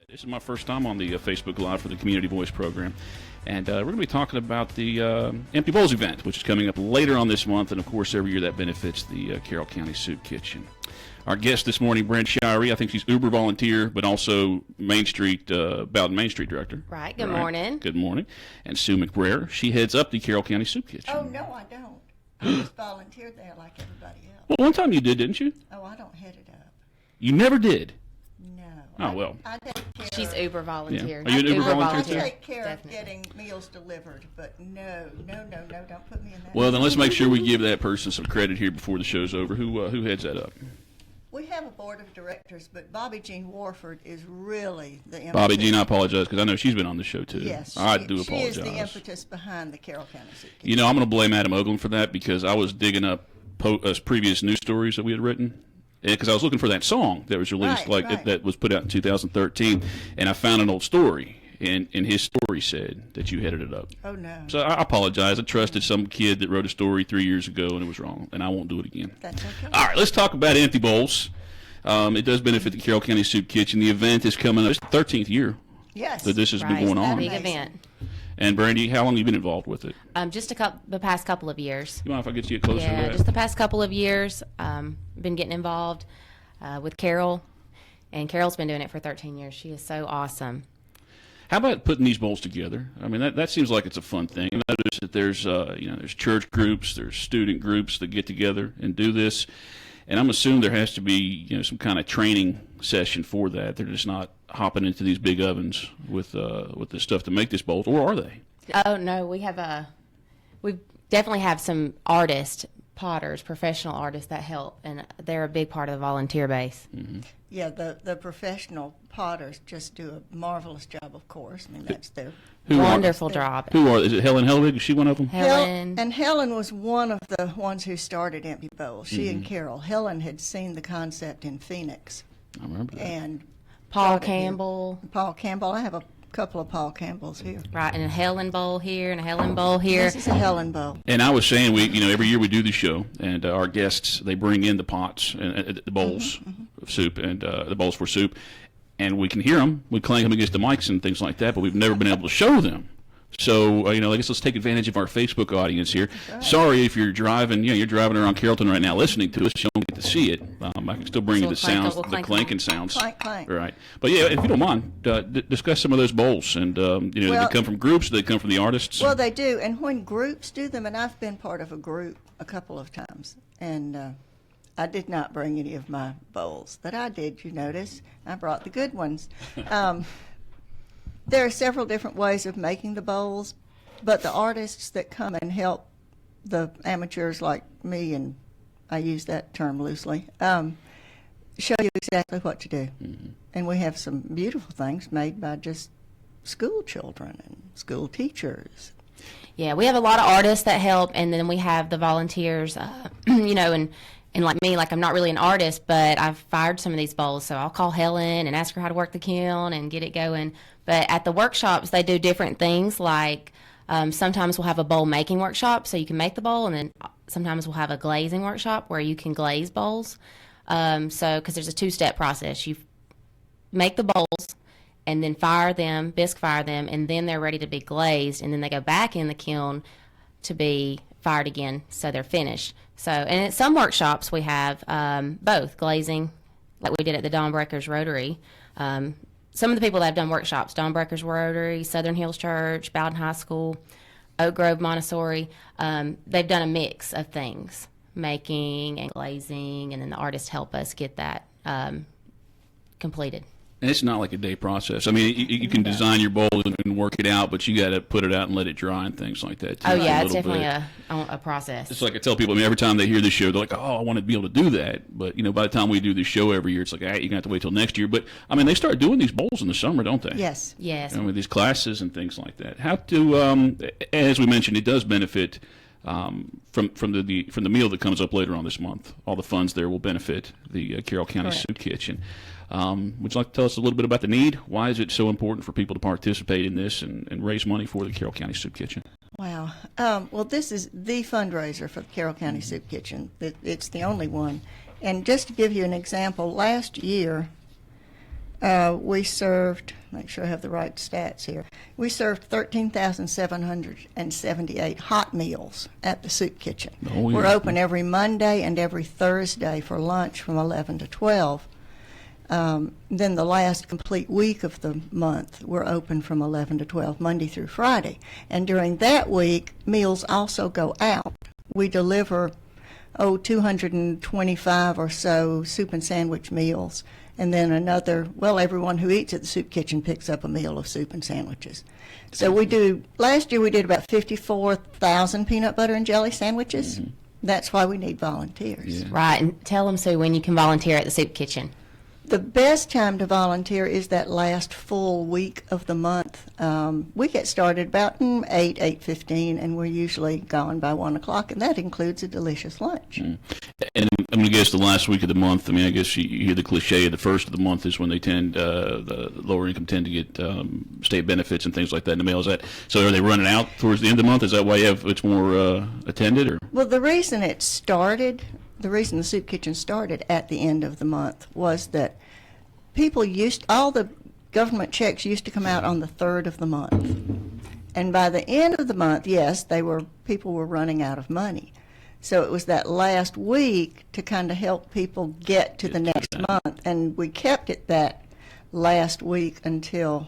This is my first time on the Facebook Live for the Community Voice program. And we're going to be talking about the Empty Bowls event, which is coming up later on this month. And, of course, every year that benefits the Carroll County Soup Kitchen. Our guest this morning, Brent Shirey, I think she's Uber volunteer, but also Main Street, Bowden Main Street director. Right, good morning. Good morning. And Sue McBrayer, she heads up the Carroll County Soup Kitchen. Oh, no, I don't. I just volunteered there like everybody else. Well, one time you did, didn't you? Oh, I don't head it up. You never did? No. Oh, well. I take care She's of, Uber volunteer. Yeah. Are you an Uber volunteer I too? take care Definitely. of getting meals delivered, but no, don't put me in that. Well, then let's make sure we give that person some credit here before the show's over. Who heads that up? We have a board of directors, but Bobby Jean Warford is really the impetus. Bobby Jean, I apologize because I know she's been on the show too. Yes, I do apologize. She is the impetus behind the Carroll County Soup Kitchen. You know, I'm going to blame Adam Oglin for that because I was digging up previous news stories that we had written. Because I was looking for that song that was released, Right. that was put out in 2013, and I found an old story, and his story said that you headed it up. Oh, no. So I apologize. I trusted some kid that wrote a story 3 years ago, and it was wrong, and I won't do it again. That's okay. All right, let's talk about Empty Bowls. It does benefit the Carroll County Soup Kitchen. The event is coming up. It's the 13th year Yes. that this has been going A on. big event. And Brandy, how long have you been involved with it? Just the past couple of years. You mind if I get you closer to Yeah, that? just the past couple of years. Been getting involved with Carroll, and Carol's been doing it for 13 years. She is so awesome. How about putting these bowls together? I mean, that seems like it's a fun thing. I notice that there's there's church groups, there's student groups that get together and do this, and I'm assuming there has to be some kind of training session for that. They're just not hopping into these big ovens with this stuff to make these bowls, or are they? Oh no, we definitely have some artists, potters, professional artists that help, and they're a big part of the volunteer base. Mm-hmm. Yeah, the professional potters just do a marvelous job, of course. I mean, that's their Wonderful job. Who are? Is it Helen Helwig? Is she one of them? Helen. And Helen was one of the ones who started Empty Bowls. She and Carol. Helen had seen the concept in Phoenix. I remember that. And Paul brought it here. Campbell. Paul Campbell. I have a couple of Paul Campbells here. Right, and a Helen bowl here and a Helen bowl here. This is a Helen bowl. And I was saying, every year we do the show, and our guests, they bring in the pots and the bowls of soup and the bowls for soup, and we can hear them. We clank them against the mics and things like that, but we've never been able to show them. So, I guess let's take advantage of our Facebook audience here. Right. Sorry if you're driving, you're driving around Carrollton right now listening to us. You don't get to see it. I can still bring you the sounds, the clanking sounds. Clank, clank. Right. But, yeah, if you don't mind, discuss some of those bowls. And, do they come from groups? Do they come from the artists? Well, they do. And when groups do them, and I've been part of a group a couple of times, and I did not bring any of my bowls. But I did, you notice. I brought the good ones. There are several different ways of making the bowls, but the artists that come and help the amateurs like me, and I use that term loosely, show you exactly what to do. Mm-hmm. And we have some beautiful things made by just school children and school teachers. Yeah, we have a lot of artists that help, and then we have the volunteers, and like me, I'm not really an artist, but I've fired some of these bowls, so I'll call Helen and ask her how to work the kiln and get it going. But at the workshops, they do different things, like sometimes we'll have a bowl making workshop, so you can make the bowl, and then sometimes we'll have a glazing workshop where you can glaze bowls. Because there's a two-step process. You make the bowls, and then bisque fire them, and then they're ready to be glazed, and then they go back in the kiln to be fired again, so they're finished. So, and at some workshops we have both glazing, like we did at the Dawnbreakers Rotary. Some of the people that have done workshops, Dawnbreakers Rotary, Southern Hills Church, Bowden High School, Oak Grove Montessori, they've done a mix of things, making and glazing, and then the artists help us get that completed. And it's not like a day process. I mean, you can design your bowl and work it out, but you got to put it out and let it dry and things like that, too. Oh, yeah, it's definitely a process. It's like I tell people, every time they hear this show, they're like, oh, I want to be able to do that. But, by the time we do this show every year, it's like, you're going to have to wait till next year. But, they start doing these bowls in the summer, don't they? Yes. Yes. These classes and things like that. How to, as we mentioned, it does benefit from the meal that comes up later on this month. All the funds there will benefit the Carroll County Soup Kitchen. Would you like to tell us a little bit about the need? Why is it so important for people to participate in this and raise money for the Carroll County Soup Kitchen? Wow. Well, this is the fundraiser for the Carroll County Soup Kitchen. It's the only one. And just to give you an example, last year We served, make sure I have the right stats here, we served 13,778 hot meals at the soup kitchen. Oh, yeah. We're open every Monday and every Thursday for lunch from 11 to 12. Then the last complete week of the month, we're open from 11 to 12, Monday through Friday. And during that week, meals also go out. We deliver, 225 or so soup and sandwich meals. And then another, everyone who eats at the soup kitchen picks up a meal of soup and sandwiches. So last year we did about 54,000 peanut butter and jelly sandwiches. Mm-hmm. That's why we need volunteers. Yeah. Right, and tell them, Sue, when you can volunteer at the soup kitchen. The best time to volunteer is that last full week of the month. We get started about 8:15, and we're usually gone by 1 o'clock, and that includes a delicious lunch. Mm. And I'm going to guess the last week of the month, I mean, I guess you hear the cliche, the first of the month is when they tend, the lower income tend to get state benefits and things like that in the mail. Is that, so are they running out towards the end of the month? Is that why it's more attended? Or? Well, the reason the soup kitchen started at the end of the month was that all the government checks used to come out on the 3rd of the month. And by the end of the month, yes, people were running out of money. So it was that last week to kind of help people get to the next month. And we kept it that last week until,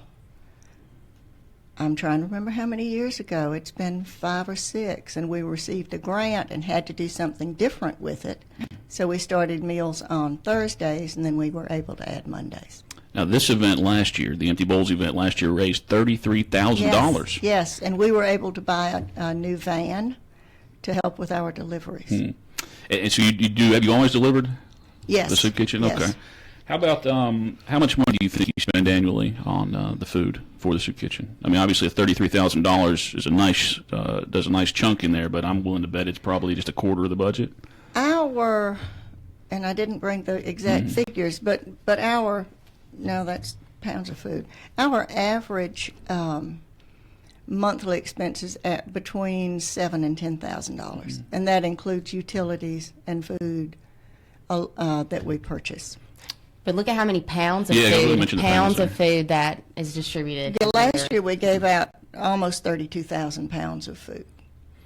I'm trying to remember how many years ago. It's been 5 or 6, and we received a grant and had to do something different with it. So we started meals on Thursdays, and then we were able to add Mondays. Now, this event last year, the Empty Bowls event last year, raised $33,000. Yes, and we were able to buy a new van to help with our deliveries. Hmm. And so have you always delivered? Yes. The soup kitchen? Yes. Okay. How about, how much money do you think you spend annually on the food for the soup kitchen? I mean, obviously, $33,000 is does a nice chunk in there, but I'm willing to bet it's probably just a quarter of the budget. And I didn't bring the exact figures, but that's pounds of food. Our average monthly expenses at between $7,000 and $10,000, and that includes utilities and food that we purchase. But look at how many pounds of food that is distributed. Yeah, last year we gave out almost 32,000 pounds of food.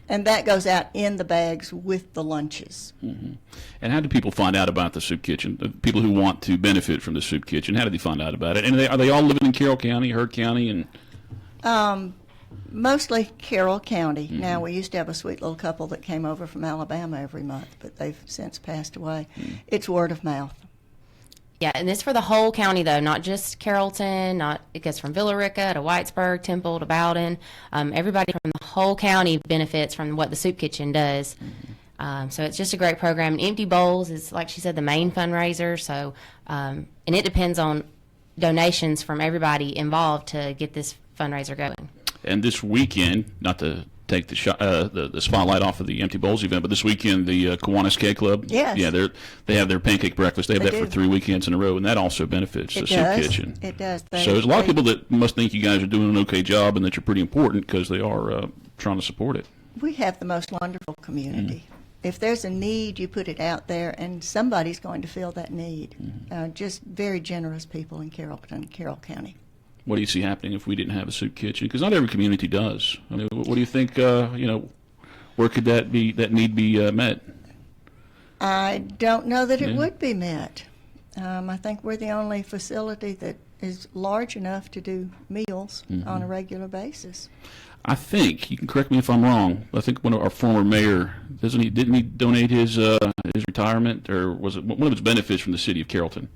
And that goes out in the bags with the lunches. Mm-hmm. And how do people find out about the soup kitchen? The people who want to benefit from the soup kitchen, how do they find out about it? And are they all living in Carroll County, Heard County? And mostly Carroll County. Mm-hmm. Now, we used to have a sweet little couple that came over from Alabama every month, but they've since passed away. Mm-hmm. It's word of mouth. Yeah, and it's for the whole county, though, not just Carrollton. It goes from Villa Rica to Whitesburg, Temple to Bowden. Everybody from the whole county benefits from what the soup kitchen does. Mm-hmm. So it's just a great program. And Empty Bowls is, like she said, the main fundraiser. So, and it depends on donations from everybody involved to get this fundraiser going. And this weekend, not to take the spotlight off of the Empty Bowls event, but this weekend the Kiwanis Cake Club, yes, they have their pancake breakfast. They have that for 3 weekends in a row, and that also benefits the soup kitchen. It does. So there's a lot of people that must think you guys are doing an okay job and that you're pretty important because they are trying to support it. We have the most wonderful community. Mm-hmm. If there's a need, you put it out there, and somebody's going to fill that need. Mm-hmm. Just very generous people in Carroll County. What do you see happening if we didn't have a soup kitchen? Because not every community does. I mean, what do you think? Where could that need be met? I don't know that it would be met. I think we're the only facility that is large enough to do meals on a regular basis. I think, you can correct me if I'm wrong, I think one of our former mayor, didn't he donate his retirement, or was it one of his benefits from the city of Carrollton?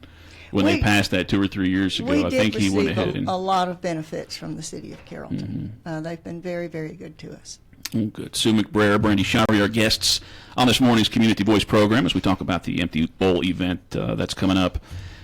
When they passed that 2 or 3 years ago, I think he went ahead and... a lot of benefits from the city of Carrollton. They've been very, very good to us. Oh, good. Sue McBrayer, Brandy Showery, our guests on this morning's Community Voice program as we talk about the Empty Bowl event that's coming up.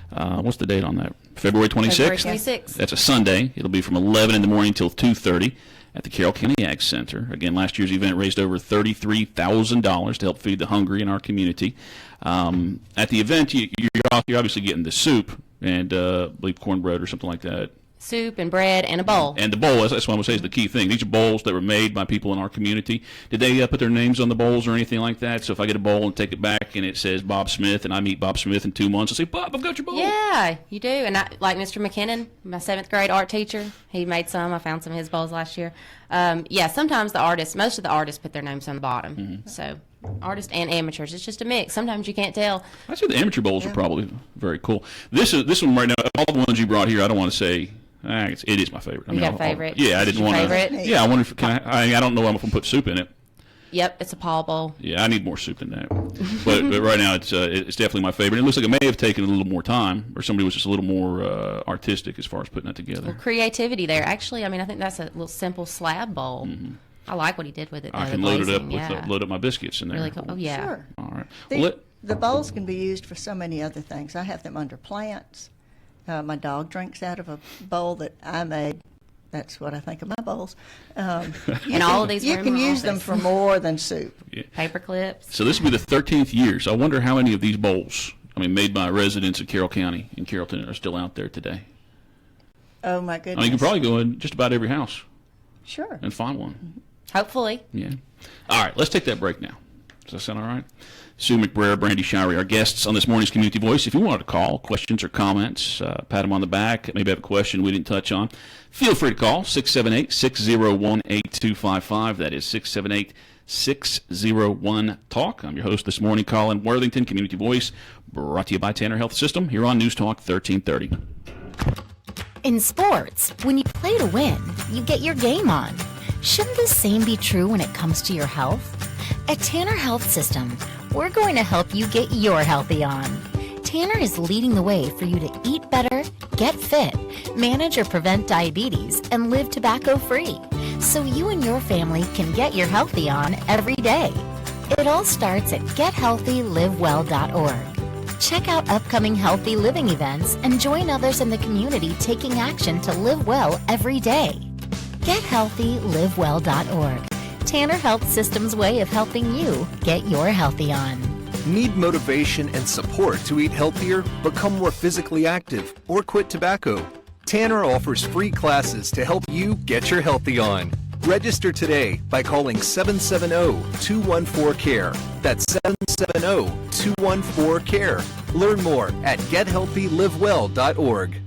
What's the date on that? February 26th? February 26th. That's a Sunday. It'll be from 11 in the morning till 2:30 at the Carroll County Ag Center. Again, last year's event raised over $33,000 to help feed the hungry in our community. At the event, you're obviously getting the soup and I believe cornbread or something like that. soup and bread and a bowl. And the bowl, that's what I'm going to say, is the key thing. These are bowls that were made by people in our community. Did they put their names on the bowls or anything like that? So if I get a bowl and take it back and it says Bob Smith and I meet Bob Smith in 2 months, I say, Bob, I've got your bowl. Yeah, you do. And like Mr. McKinnon, my 7th grade art teacher, he made some. I found some of his bowls last year. Yeah, sometimes most of the artists put their names on the bottom. Mm-hmm. So artists and amateurs, it's just a mix. Sometimes you can't tell. I'd say the amateur bowls are probably very cool. This one right now, of all the ones you brought here, I don't want to say, it is my favorite. You got a favorite? Yeah, I didn't want to. Favorite? Yeah, I wonder if I don't know if I'm going to put soup in it. Yep, it's a Paul bowl. Yeah, I need more soup than that. but right now, it's definitely my favorite. It looks like it may have taken a little more time, or somebody was just a little more artistic as far as putting that together. Well, creativity there. Actually, I mean, I think that's a little simple slab bowl. Mm-hmm. I like what he did with it. I can load it up load up my biscuits in there. Really cool. Oh yeah. Sure. All right. The bowls can be used for so many other things. I have them under plants. My dog drinks out of a bowl that I made. That's what I think of my bowls. And all of these you can use them for more than soup. Yeah. Paper clips. So this will be the 13th year. So I wonder how many of these bowls, made by residents of Carroll County in Carrollton, are still out there today. Oh my goodness! You can probably go in just about every house. Sure. And find one. Hopefully. Yeah. All right. Let's take that break now. Does that sound all right? Sue McBrayer, Brandy Shirey, our guests on this morning's Community Voice. If you want to call, questions or comments, pat them on the back, maybe have a question we didn't touch on, feel free to call 678-601-8255. That is 678-601-TALK. I'm your host this morning, Colin Worthington, Community Voice, brought to you by Tanner Health System here on News Talk 1330. In sports, when you play to win, you get your game on. Shouldn't the same be true when it comes to your health? At Tanner Health System, we're going to help you get your healthy on. Tanner is leading the way for you to eat better, get fit, manage or prevent diabetes, and live tobacco-free, so you and your family can get your healthy on every day. It all starts at gethealthylivewell.org. Check out upcoming healthy living events and join others in the community taking action to live well every day. GetHealthyLiveWell.org. Tanner Health System's way of helping you get your healthy on. Need motivation and support to eat healthier, become more physically active, or quit tobacco? Tanner offers free classes to help you get your healthy on. Register today by calling 770-214-CARE. That's 770-214-CARE. Learn more at gethealthylivewell.org.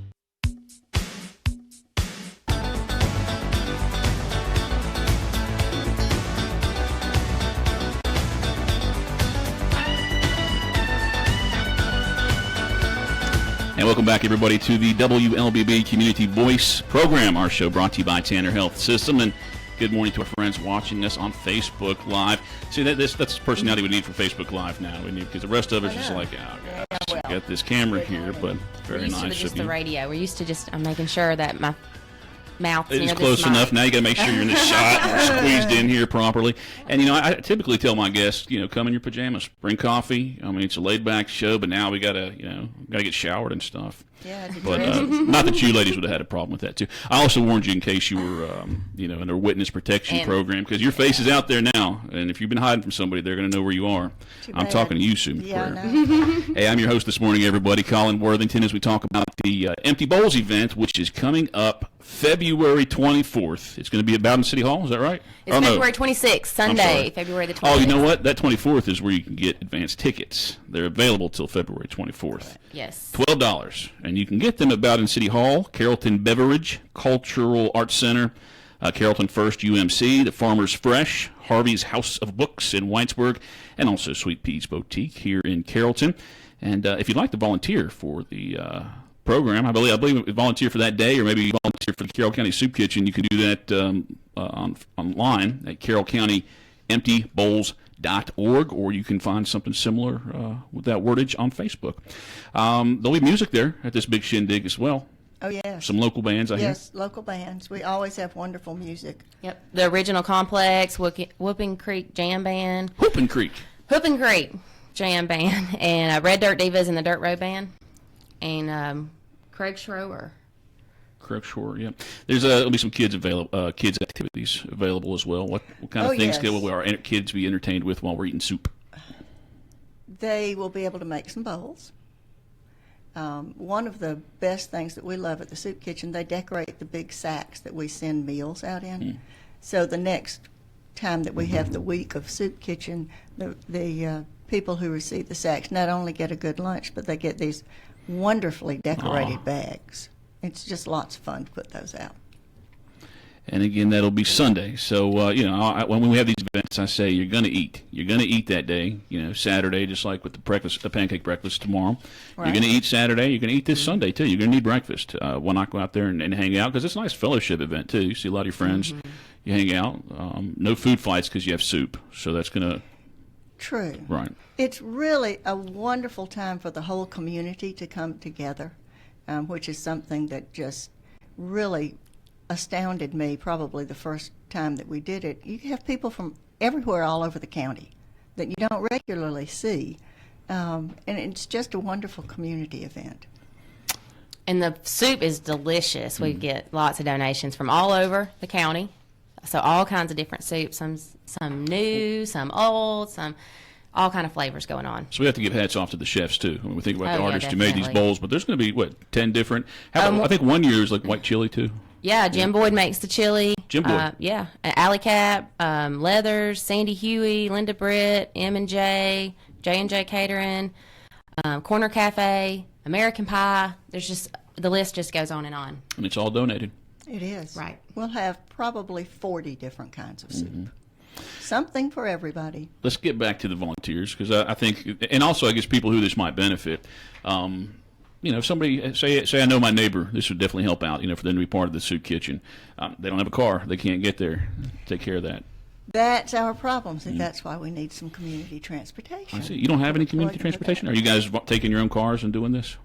And welcome back, everybody, to the WLBB Community Voice program, our show brought to you by Tanner Health System. And good morning to our friends watching us on Facebook Live. See, that's the personality we need for Facebook Live now, because the rest of us is just like, oh, gosh, got this camera here, but very nice. We're used to just the radio. We're used to just making sure that my mouth is close enough. Now you got to make sure you're in the shot and we're squeezed in here properly. And I typically tell my guests, come in your pajamas, bring coffee. It's a laid back show, but now we got to get showered and stuff. Yeah, but not that you ladies would have had a problem with that too. I also warned you in case you were, in a witness protection program, because your face is out there now, and if you've been hiding from somebody, they're going to know where you are. I'm talking to you, Sue McClure. Hey, I'm your host this morning, everybody, Colin Worthington, as we talk about the Empty Bowls event, which is coming up February 24th. It's going to be at Bowden City Hall. Is that right? It's February 26th, Sunday, February the 24th. Oh, you know what? That 24th is where you can get advance tickets. They're available till February 24th. Yes. $12. And you can get them at Bowden City Hall, Carrollton Beverage, Cultural Arts Center, Carrollton First UMC, the Farmer's Fresh, Harvey's House of Books in Whitesburg, and also Sweet Peas Boutique here in Carrollton. And if you'd like to volunteer for the program, I believe volunteer for that day, or maybe volunteer for the Carroll County Soup Kitchen, you can do that online at carrollcountyemptybowls.org, or you can find something similar with that wordage on Facebook. There'll be music there at this big shindig as well. Oh, yes. Some local bands, I hear. Yes, local bands. We always have wonderful music. Yep. The Original Complex, Whooping Creek Jam Band. Whooping Creek Jam Band, and Red Dirt Divas and the Dirt Road Band, and Craig Schroer. Yeah. There'll be some kids activities available as well. What kind of things will our kids be entertained with while we're eating soup? They will be able to make some bowls. One of the best things that we love at the Soup Kitchen, they decorate the big sacks that we send meals out in. So the next time that we have the week of Soup Kitchen, the people who receive the sacks not only get a good lunch, but they get these wonderfully decorated bags. It's just lots of fun to put those out. And again, that'll be Sunday. So, when we have these events, I say you're going to eat. You're going to eat that day. Saturday, just like with the pancake breakfast tomorrow. Right. You're going to eat Saturday. You're going to eat this Sunday, too. You're going to need breakfast. Why not go out there and hang out? Because it's a nice fellowship event, too. You see a lot of your friends. You hang out. No food fights because you have soup. So that's going to... True. Right. It's really a wonderful time for the whole community to come together, which is something that just really astounded me probably the first time that we did it. You have people from everywhere all over the county that you don't regularly see, and it's just a wonderful community event. And the soup is delicious. We get lots of donations from all over the county, so all kinds of different soups, some new, some old, some all kind of flavors going on. So we have to give hats off to the chefs, too. When we think about the yeah, artists who made these definitely. bowls, but there's going to be, 10 different? I think one year is like white chili, too. Yeah, Jim Boyd makes the chili. Jim Boyd. Yeah, Alley Cap, Leathers, Sandy Huey, Linda Britt, M&J Catering, Corner Cafe, American Pie. There's just, the list just goes on. And it's all donated. It is. Right. We'll have probably 40 different kinds of soup. Something for everybody. Let's get back to the volunteers, because I think, and also I guess people who this might benefit. If somebody, say I know my neighbor, this would definitely help out, for them to be part of the Soup Kitchen. They don't have a car. They can't get there. Take care of that. That's our problem. See, that's why we need some community transportation. I see. You don't have any community Well, I can put transportation? that. Are you guys taking your own cars and doing this?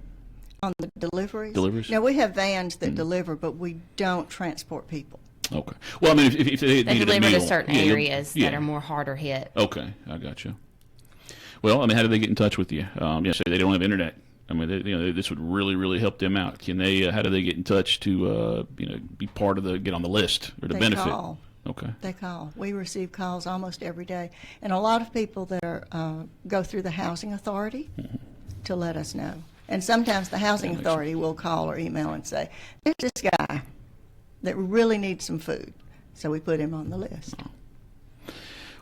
On the deliveries? Deliveries? No, we have vans that deliver, but we don't transport people. Okay. Well, I mean, if they they needed a deliver meal, to certain yeah, areas yeah. that are more harder hit. Okay, I got you. Well, I mean, how do they get in touch with you? Say they don't have internet. I mean, this would really, really help them out. Can they? How do they get in touch to, be part of get on the list or to They benefit? call. Okay. They call. We receive calls almost every day. And a lot of people that go through the Housing Authority to let us know. And sometimes the Housing makes Authority will call or email and say, there's this guy that really needs some food. So we put him on the list.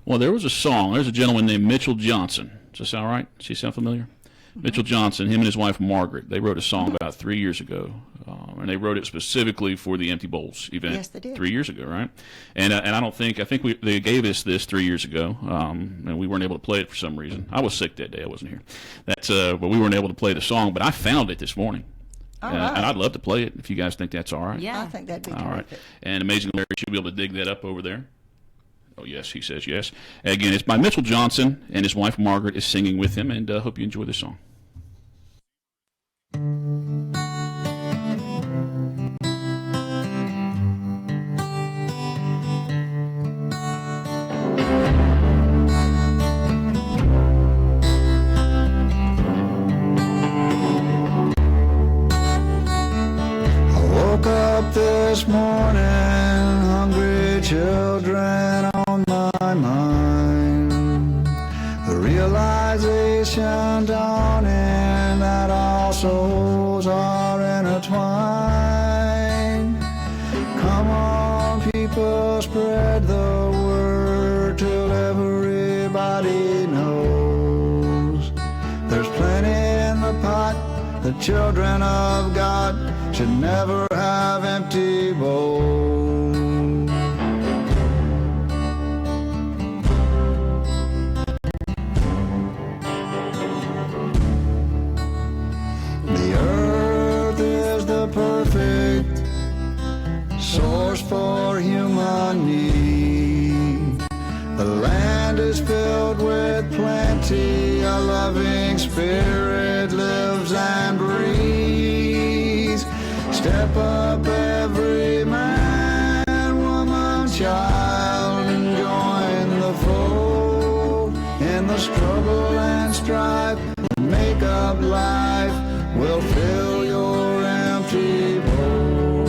Well, there was a song. There's a gentleman named Mitchell Johnson. Does that sound right? Does he sound familiar? Mitchell Johnson, him and his wife Margaret, they wrote a song about 3 years ago, and they wrote it specifically for the Empty Bowls event. Yes, they did. 3 years ago, right? And I think they gave us this 3 years ago, and we weren't able to play it for some reason. I was sick that day; I wasn't here. But we weren't able to play the song. But I found it this morning, All and right. I'd love to play it if you guys think that's all right. Yeah. I think that'd be All right. terrific. And Amazing Larry should be able to dig that up over there. Oh, yes, he says yes. Again, it's by Mitchell Johnson, and his wife Margaret is singing with him, and hope you enjoy this song. Woke up this morning, hungry children on my mind. The realization dawning that all souls are intertwined. Come on, people, spread the word till everybody knows. There's plenty in the pot. The children of God should never have empty bowls. The earth is the perfect source for human need. The land is filled with plenty. A loving spirit lives and breathes. Step up, every man, woman, child, and join the fold in the struggle and strife. Make up life will fill your empty bowl.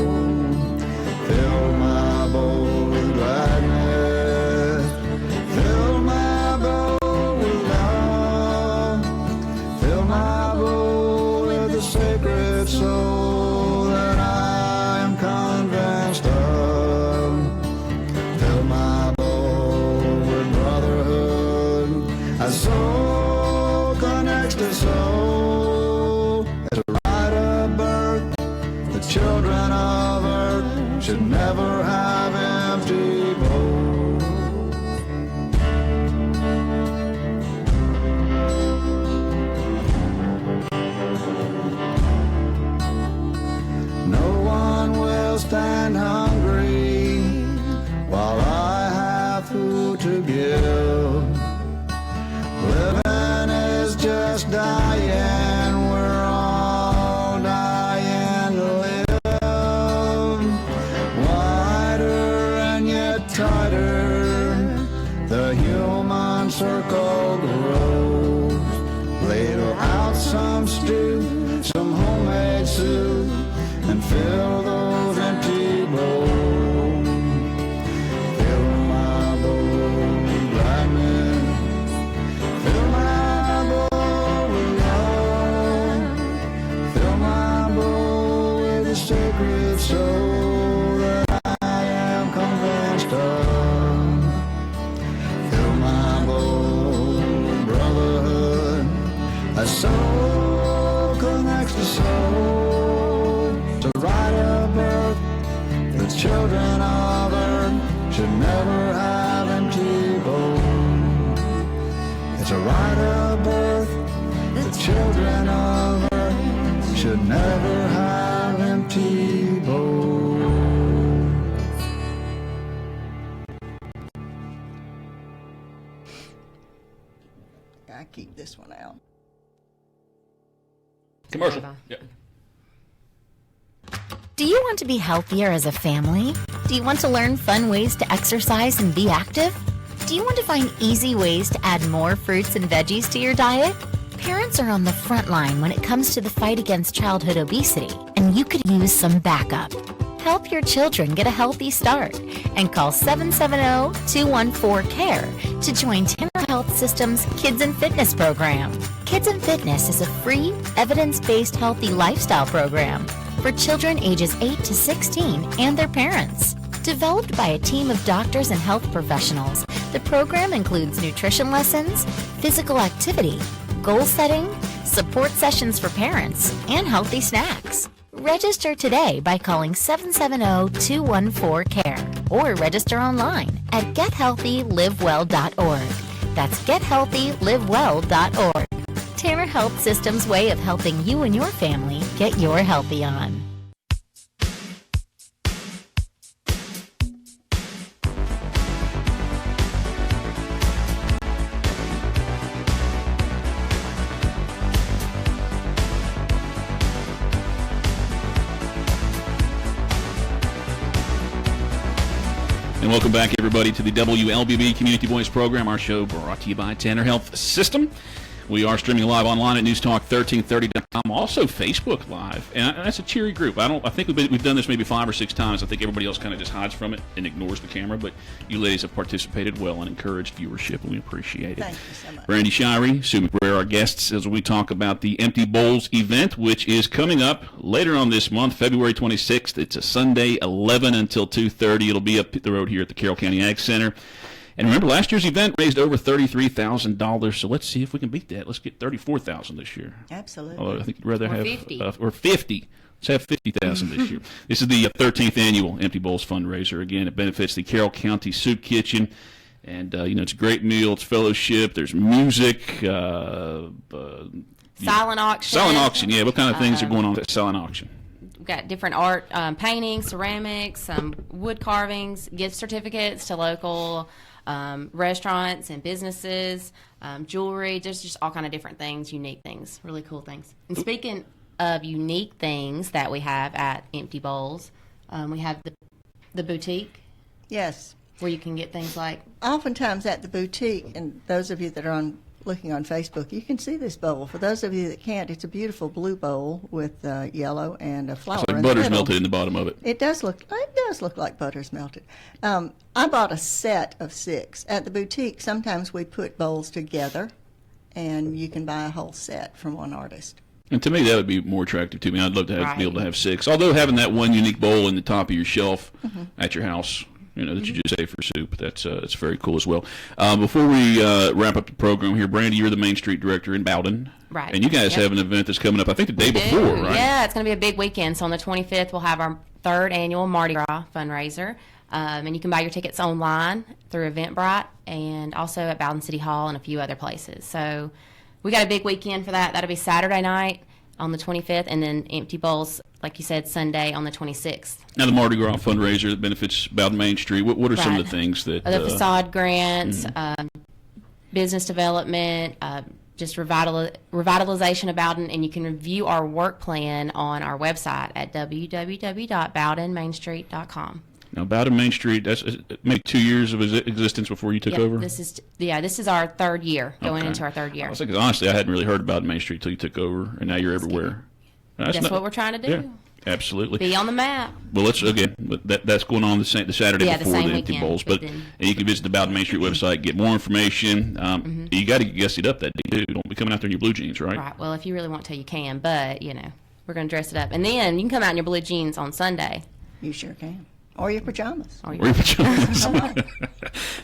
Fill my bowl with gladness. Fill my bowl with love. Fill my bowl with the sacred children of earth should never have empty bowls. No one will stand hungry while I have food to give. Living is just dying, we're all dying to live. Wider and yet tighter, the human circle grows. Later out some stew, some homemade soup, and fill those empty bowls. Fill my bowl, black men. Fill my bowl with love. Fill my bowl with the sacred soul that I am convinced of. Fill my bowl with brotherhood. A soul connects to soul. To rite of birth, the children of earth should never have empty bowls. It's a rite of birth, the children of earth should never have empty bowls. I keep this one out. Commercial. Yeah. Do you want to be healthier as a family? Do you want to learn fun ways to exercise and be active? Do you want to find easy ways to add more fruits and veggies to your diet? Parents are on the front line when it comes to the fight against childhood obesity, and you could use some backup. Help your children get a healthy start and call 770-214-CARE to join Tanner Health System's Kids and Fitness program. Kids and Fitness is a free, evidence-based healthy lifestyle program for children ages 8 to 16 and their parents. Developed by a team of doctors and health professionals, the program includes nutrition lessons, physical activity, goal setting, support sessions for parents, and healthy snacks. Register today by calling 770-214-CARE or register online at gethealthylivewell.org. That's gethealthylivewell.org. Tanner Health System's way of helping you and your family get your healthy on. And welcome back, everybody, to the WLBB Community Voice Program, our show brought to you by Tanner Health System. We are streaming live online at newstalk1330.com, also Facebook Live, and that's a cheery group. I think we've done this maybe 5 or 6 times. I think everybody else kind of just hides from it and ignores the camera, but you ladies have participated well and encouraged viewership, and we appreciate it. Thank you so much. Brandy Shirey, Sue McBrayer, our guests, as we talk about the Empty Bowls event, which is coming up later on this month, February 26th. It's a Sunday, 11 until 2:30. It'll be up the road here at the Carroll County Ag Center. And remember, last year's event raised over $33,000, so let's see if we can beat that. Let's get $34,000 this year. Absolutely. Although I think you'd rather Or have 50. Or 50. Let's have 50,000 this year. This is the 13th annual Empty Bowls fundraiser. Again, it benefits the Carroll County Soup Kitchen, and it's a great meal. It's fellowship. There's music. Silent auction. Silent auction. Yeah, what kind of things are going on at that silent auction? We've got different art, paintings, ceramics, wood carvings, gift certificates to local restaurants and businesses, jewelry, just all kind of different things, unique things, really cool things. And speaking of unique things that we have at Empty Bowls, we have the boutique Yes. where you can get things like Oftentimes at the boutique, and those of you that are looking on Facebook, you can see this bowl. For those of you that can't, it's a beautiful blue bowl with yellow and a flower. It's like in the butter's middle. melted in the bottom of it. It does look like butter's melted. I bought a set of 6 at the boutique. Sometimes we put bowls together, and you can buy a whole set from one artist. And to me, that would be more attractive to me. I'd love to be Right. able to have 6. Although having that one unique bowl in the top of your shelf at your house, that you just say for soup. That's very cool as well. Before we wrap up the program here, Brandy, you're the Main Street Director in Bowden. Right. And you guys have an event that's coming up, I think, the day before, right? Yeah, it's going to be a big weekend. So on the 25th, we'll have our 3rd annual Mardi Gras fundraiser. And you can buy your tickets online through Eventbrite and also at Bowden City Hall and a few other places. So we got a big weekend for that. That'll be Saturday night on the 25th, and then Empty Bowls, like you said, Sunday on the 26th. Now, the Mardi Gras fundraiser that benefits Bowden Main Street, what are some of the things that... The facade grants, business development, just revitalization of Bowden, and you can review our work plan on our website at www.bowdenmainstreet.com. Now, Bowden Main Street, that's maybe 2 years of existence before you took over? This is our 3rd year, going into our 3rd year. I was thinking, honestly, I hadn't really heard about Main Street until you took over, and now you're everywhere. That's what we're trying to do. Yeah, absolutely. Be on the map. Well, let's that's going on the Saturday before the Empty weekend, Bowls. But and you can visit the Bowden Main Street website, get more information. You got to guess it up that day, too. Don't be coming out there in your blue jeans, right? Right. Well, if you really want to, you can. But, we're going to dress it up. And then you can come out in your blue jeans on Sunday. You sure can. Or your pajamas. Or your pajamas.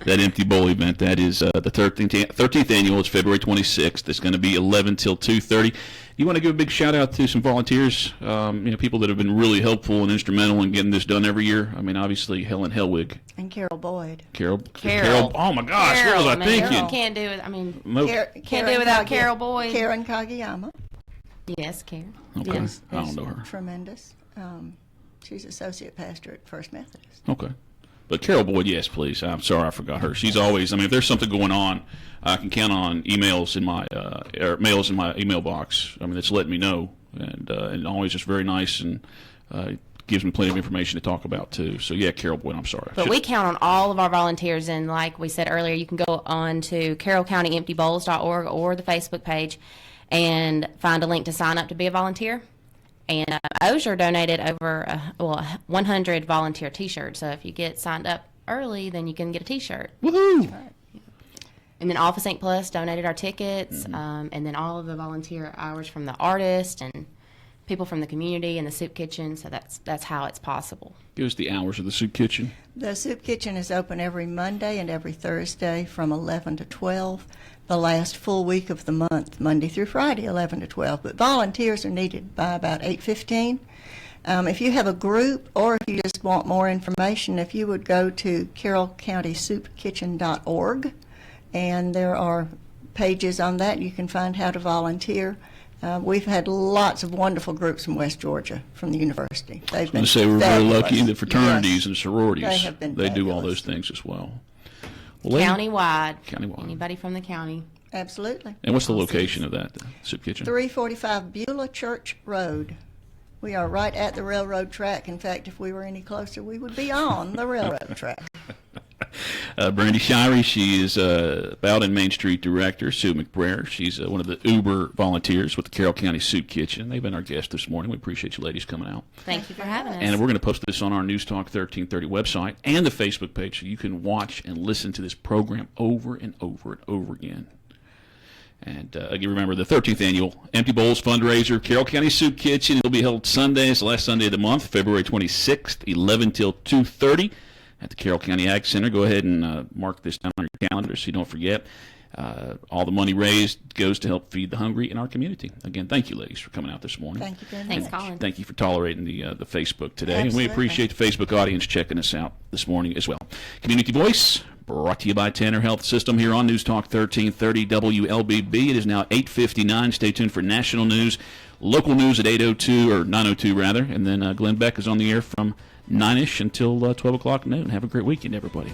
That Empty Bowl event, that is the 13th annual. It's February 26th. It's going to be 11 till 2:30. You want to give a big shout out to some volunteers, people that have been really helpful and instrumental in getting this done every year. I mean, obviously, Helen Helwig. And Carol Boyd. Carol. Oh, my gosh. What was I thinking? You can't do it. I mean, Can't do it without Carol Boyd. Karen Kageyama. Yes, Karen. Okay. Yes. I don't know her. Tremendous. She's associate pastor at First Methodist. Okay. But Carol Boyd, yes, please. I'm sorry I forgot her. She's always, if there's something going on, I can count on emails in my mails in my email box. It's letting me know, and always just very nice and gives me plenty of information to talk about too. So yeah, Carol Boyd, I'm sorry. But we count on all of our volunteers, and like we said earlier, you can go on to carrollcountyeemptybowls.org or the Facebook page and find a link to sign up to be a volunteer. And Osier donated over 100 volunteer T-shirts. So if you get signed up early, then you can get a T-shirt. Woohoo! Right. And then Office Ink Plus donated our tickets, and then all of the volunteer hours from the artist and people from the community and the soup kitchen. So that's how it's possible. Give us the hours of the soup kitchen. The soup kitchen is open every Monday and every Thursday from 11 to 12. The last full week of the month, Monday through Friday, 11 to 12. But volunteers are needed by about 8:15. If you have a group or if you just want more information, if you would go to carrollcountysoupkitchen.org, and there are pages on that. You can find how to volunteer. We've had lots of wonderful groups from West Georgia, from the university. They've been we're very lucky in the fabulous. fraternities Yes. and sororities. They have been They do all fabulous. those things as well. Well, Countywide. Countywide. Anybody from the county. Absolutely. And what's the location of that, the soup kitchen? 345 Beulah Church Road. We are right at the railroad track. In fact, if we were any closer, we would be on the railroad track. Brandy Shirey, she is Bowden Main Street Director. Sue McBrayer, she's one of the Uber volunteers with the Carroll County Soup Kitchen. They've been our guests this morning. We appreciate you ladies coming out. Thank you for having us. And we're going to post this on our News Talk 1330 website and the Facebook page so you can watch and listen to this program over and over and over again. And again, remember the 13th annual Empty Bowls fundraiser, Carroll County Soup Kitchen. It'll be held Sunday. It's the last Sunday of the month, February 26th, 11 till 2:30 at the Carroll County Ag Center. Go ahead and mark this down on your calendar so you don't forget. All the money raised goes to help feed the hungry in our community. Again, thank you, ladies, for coming out this morning. Thank you very Thanks, much. Colin. Thank you for tolerating the Facebook today. Absolutely. And we appreciate the Facebook audience checking us out this morning as well. Community Voice, brought to you by Tanner Health System here on News Talk 1330 WLBB. It is now 8:59. Stay tuned for national news, local news at 8:02, or 9:02 rather. And then Glenn Beck is on the air from 9-ish until 12 o'clock noon. Have a great weekend, everybody.